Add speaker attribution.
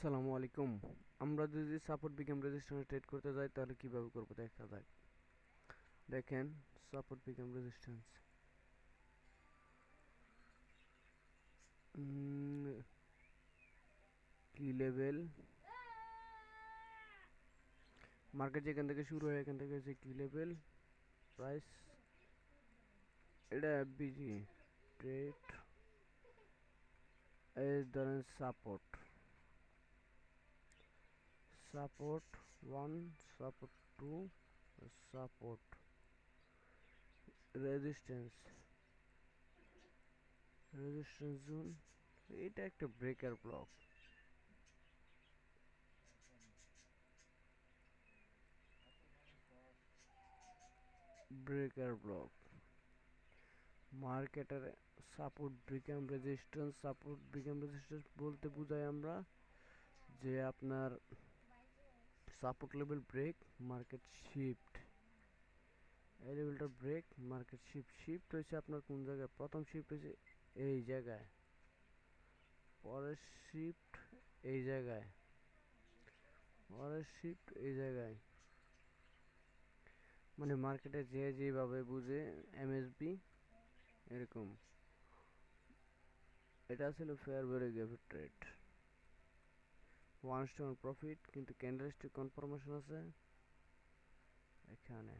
Speaker 1: আসসালামু আলাইকুম। আমরা যদি সাপোর্ট বিকাম রেজিস্ট্যান্স ট্রেড করতে যাই তাহলে কিভাবে করব দেখা যাক। দেখেন সাপোর্ট বিকাম রেজিস্ট্যান্স কি লেভেল মার্কেট যেখান থেকে শুরু হয় এখান থেকে হচ্ছে কি লেভেল প্রাইস, এটা এফবিজি ট্রেড, এই ধরেন support support 1, support 2, support resistance resistance zone. এটা একটা ব্রেকার ব্লক। ব্রেকার ব্লক মার্কেটের সাপোর্ট বিকাম রেজিস্ট্যান্স বলতে বোঝায় আমরা যে আপনার support level break, market shift, এই লেভেলটা ব্রেক, মার্কেট শিফট হয়েছে আপনার কোন জায়গায়, প্রথম শিফট হয়েছে এই জায়গায়, পরের শিফট এই জায়গায়, পরের শিফট এই জায়গায়। মানে মার্কেটে যেভাবে বুঝে এমএসবি এরকম। এটা ছিল fair value gap trade, 1 stone profit, কিন্তু ক্যান্ডেলস্টিক কনফার্মেশন আছে এখানে।